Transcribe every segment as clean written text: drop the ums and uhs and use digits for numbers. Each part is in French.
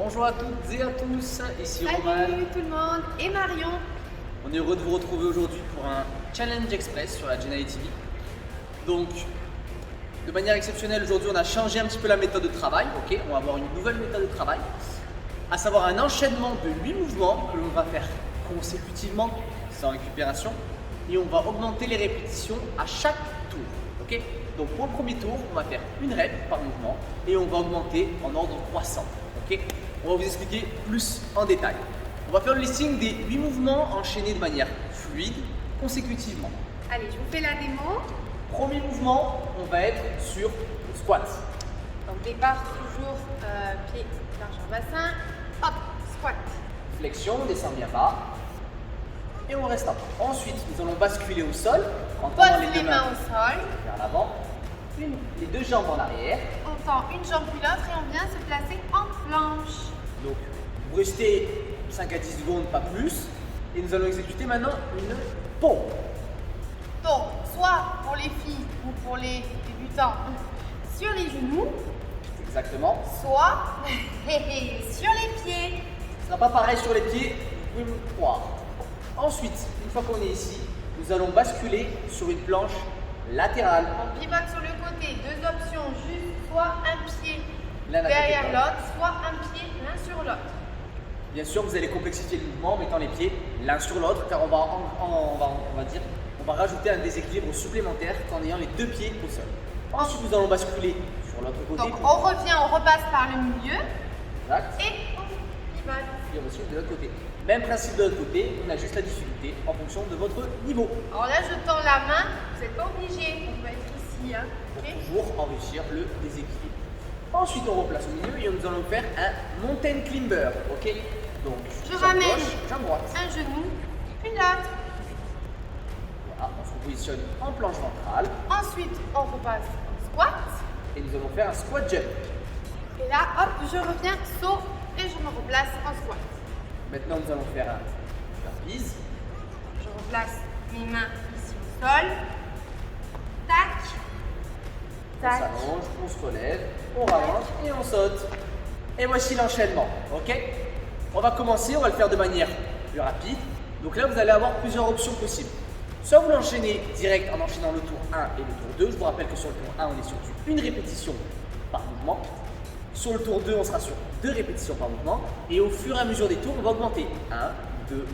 Bonjour à toutes et à tous, ici Salut Roman. tout le monde et Marion. On est heureux de vous retrouver aujourd'hui pour un Challenge Express sur la Geniali TV. Donc, de manière exceptionnelle, aujourd'hui on a changé un petit peu la méthode de travail. Ok, on va avoir une nouvelle méthode de travail, à savoir un enchaînement de 8 mouvements que l'on va faire consécutivement, sans récupération, et on va augmenter les répétitions à chaque tour. Ok, donc pour le premier tour, on va faire une rep par mouvement et on va augmenter en ordre croissant. Ok, on va vous expliquer plus en détail. On va faire le listing des 8 mouvements enchaînés de manière fluide, consécutivement. Allez, je vous fais la démo. Premier mouvement, on va être sur le squat. Donc départ toujours pied largeur bassin. Hop, squat. Flexion, on descend bien bas. Et on reste en bas. Ensuite, nous allons basculer au sol en tendant Pose les mains au sol. vers l'avant. Les deux jambes en arrière. On tend une jambe puis l'autre et on vient se placer en planche. Donc, vous restez 5 à 10 secondes, pas plus. Et nous allons exécuter maintenant une pompe. Donc, soit pour les filles ou pour les débutants, sur les genoux, Exactement. soit sur les pieds. Ce ne sera pas pareil sur les pieds, vous pouvez me croire. Ensuite, une fois qu'on est ici, nous allons basculer sur une planche latérale. On pivote sur le côté, deux options, juste soit un pied L'un à côté derrière de l'autre. l'autre, soit un pied l'un sur l'autre. Bien sûr, vous allez complexifier le mouvement en mettant les pieds l'un sur l'autre, car on va rajouter un déséquilibre supplémentaire en ayant les deux pieds au sol. Ensuite, nous allons basculer sur l'autre côté. Donc on revient, on repasse par le milieu Exact. et on pivote. Et on bascule de l'autre côté. Même principe de l'autre côté, on ajuste la difficulté en fonction de votre niveau. Alors là, je tends la main, vous n'êtes pas obligé, on peut être ici. Hein. Pour Ok. toujours enrichir le déséquilibre. Ensuite, on replace au milieu et nous allons faire un mountain climber. Ok. Donc, Je jambe ramène gauche, jambe droite. un genou, puis l'autre. Voilà, on se repositionne en planche ventrale Ensuite, on repasse en squat. et nous allons faire un squat jump. Et là, hop, je reviens, saut et je me replace en squat. Maintenant, nous allons faire un burpees. Je replace mes mains ici au sol. Tac. On Tac. s'allonge, on se relève, on rallonge et on saute. Et voici l'enchaînement. Ok. On va commencer, on va le faire de manière plus rapide. Donc là, vous allez avoir plusieurs options possibles. Soit vous l'enchaînez direct en enchaînant le tour 1 et le tour 2. Je vous rappelle que sur le tour 1, on est sur une répétition par mouvement. Sur le tour 2, on sera sur 2 répétitions par mouvement. Et au fur et à mesure des tours, on va augmenter 1, 2,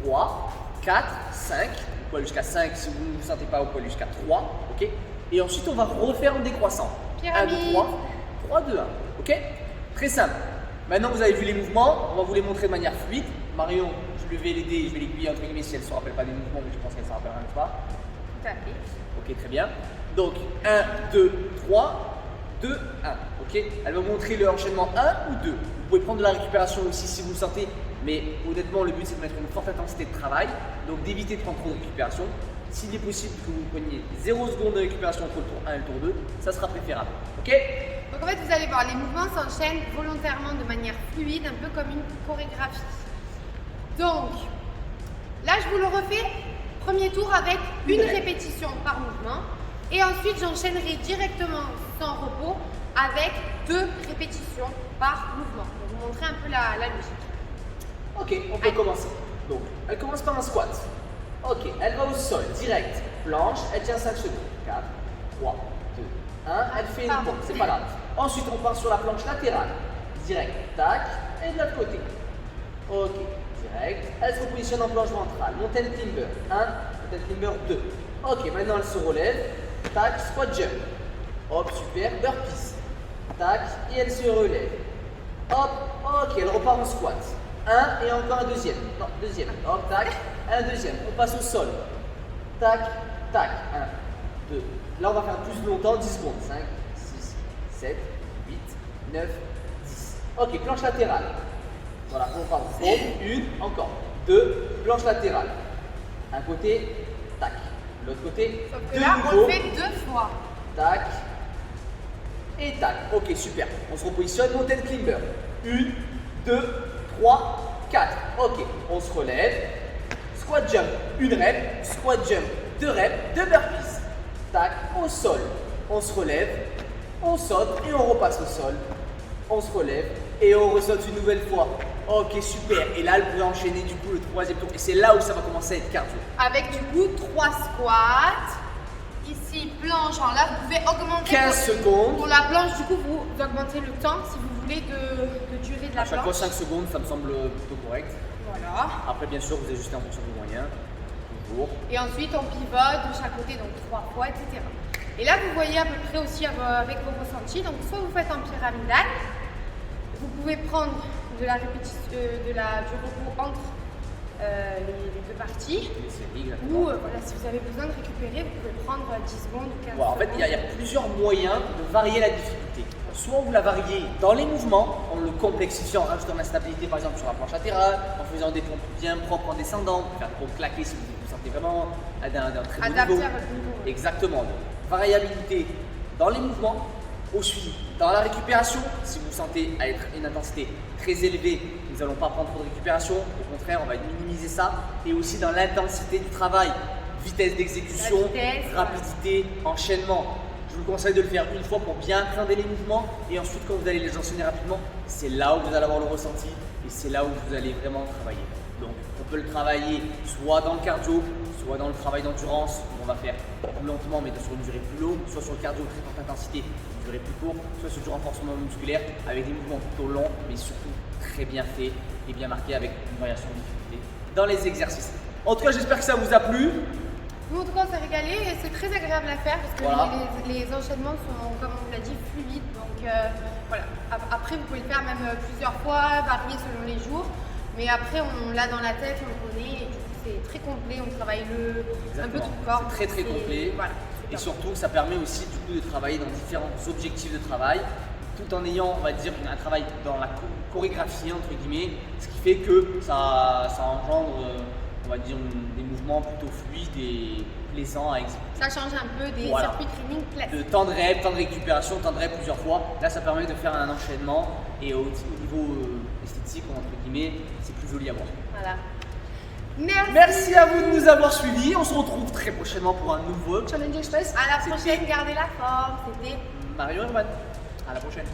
3, 4, 5. Vous pouvez aller jusqu'à 5 si vous ne vous sentez pas, vous pouvez aller jusqu'à 3. Ok. Et ensuite, on va refaire en décroissant. 1, 2, Pyramide. 3, 3, 2, 1. Ok. Très simple. Maintenant, vous avez vu les mouvements. On va vous les montrer de manière fluide. Marion, je vais l'aider, je vais l'aiguiller entre guillemets si elle ne se rappelle pas des mouvements, mais je pense qu'elle s'en rappellera, n'est-ce pas? Tout à fait. Ok, très bien. Donc, 1, 2, 3, 2, 1. Ok. Elle va vous montrer le enchaînement 1 ou 2. Vous pouvez prendre de la récupération aussi si vous le sentez, mais honnêtement, le but c'est de mettre une forte intensité de travail, donc d'éviter de prendre trop de récupération. S'il est possible que vous preniez 0 secondes de récupération entre le tour 1 et le tour 2, ça sera préférable. Ok. Donc en fait, vous allez voir, les mouvements s'enchaînent volontairement de manière fluide, un peu comme une chorégraphie. Donc, là, je vous le refais, premier tour avec une répétition par mouvement. Et ensuite, j'enchaînerai directement sans repos avec 2 répétitions par mouvement. Pour vous montrer un peu la logique. Ok, on peut commencer. Donc, elle commence par un squat. Ok, elle va au sol, direct, planche, elle tient 5 secondes. 4, 3, 2, 1, elle fait une pompe, c'est pas grave. Ensuite, on part sur la planche latérale. Direct, tac, et de l'autre côté. Ok, direct. Elle se repositionne en planche ventrale. Mountain climber 1, mountain climber 2. Ok, maintenant elle se relève. Tac, squat jump. Hop, super, burpees. Tac, et elle se relève. Hop, ok, elle repart en squat. Un et encore un deuxième. Non, deuxième. Hop, tac, un deuxième. On passe au sol. Tac, tac. 1, 2. Là, on va faire plus longtemps, 10 secondes. 5, 6, 7, 8, 9, 10. Ok, planche latérale. Voilà, on part. Une, encore. 2, planche latérale. Un côté, tac. L'autre côté, Sauf que de là, on nouveau. le fait 2 fois. Tac. Et tac. Ok, super. On se repositionne. Mountain climber. 1, 2, 3, 4. Ok, on se relève. Squat jump. 1 rep. Squat jump. 2 reps. 2 burpees. Tac. Au sol. On se relève. On saute et on repasse au sol. On se relève. Et on ressorte une nouvelle fois. Ok, super. Et là, elle pourrait enchaîner du coup le troisième tour. Et c'est là où ça va commencer à être cardio. Avec du coup 3 squats. Ici, planche. Alors là, vous pouvez augmenter 15 secondes. Pour la planche, du coup, vous augmentez le temps si vous voulez de durée de la À chaque fois planche. 5 secondes, ça me semble plutôt correct. Voilà. Après, bien sûr, vous ajustez en fonction des moyens. Toujours. Et ensuite, on pivote de chaque côté, donc 3 fois, etc. Et là, vous voyez à peu près aussi avec vos ressentis. Donc, soit vous faites en pyramidal, vous pouvez prendre du repos entre les deux parties. Les séries, exactement. Ou voilà, si vous avez besoin de récupérer, vous pouvez prendre 10 secondes ou 15 Voilà, en fait, secondes. il y a plusieurs moyens de varier la difficulté. Soit vous la variez dans les mouvements, en le complexifiant, en rajoutant de la stabilité par exemple sur la planche latérale, en faisant des pompes bien propres en descendant, faire des pompes claquées si vous vous sentez vraiment d'un très bon Adapté niveau. à votre niveau. Exactement. Donc, variabilité dans les mouvements, au suivi. Dans la récupération, si vous vous sentez à être une intensité très élevée, nous n'allons pas prendre trop de récupération. Au contraire, on va minimiser ça. Et aussi dans l'intensité du travail, vitesse d'exécution, La vitesse, rapidité, enchaînement. Je vous conseille de le faire une fois pour bien appréhender les mouvements. Et ensuite, quand vous allez les enchaîner rapidement, c'est là où vous allez avoir le ressenti. Et c'est là où vous allez vraiment travailler. Donc, on peut le travailler soit dans le cardio, soit dans le travail d'endurance, où on va faire plus lentement mais sur une durée plus longue, soit sur le cardio très forte intensité, une durée plus courte, soit sur du renforcement musculaire avec des mouvements plutôt longs mais surtout très bien faits et bien marqués avec une variation de difficulté dans les exercices. En tout cas, j'espère que ça vous a plu. Nous, en tout cas, on s'est régalé et c'est très agréable à faire parce que Voilà. les enchaînements sont, comme on vous l'a dit, fluides. Donc voilà. Après, vous pouvez le faire même plusieurs fois, varier selon les jours. Mais après, on l'a dans la tête, on le connaît et du coup, c'est très complet. On travaille un peu tout le corps. C'est très complet. Voilà, Et super. surtout, ça permet aussi du coup de travailler dans différents objectifs de travail, tout en ayant, on va dire, un travail dans la chorégraphie entre guillemets, ce qui fait que ça engendre, on va dire, des mouvements plutôt fluides et plaisants à exécuter. Ça change un peu des Voilà. circuits training classiques. De temps de rep, temps de récupération, temps de rep plusieurs fois. Là, ça permet de faire un enchaînement et au niveau esthétique, entre guillemets, c'est plus joli à voir. Voilà. Merci à vous de nous avoir suivis. On se retrouve très prochainement pour un nouveau Challenge Express. À la C'était prochaine, gardez la forme. C'était Mario Urban. À la prochaine.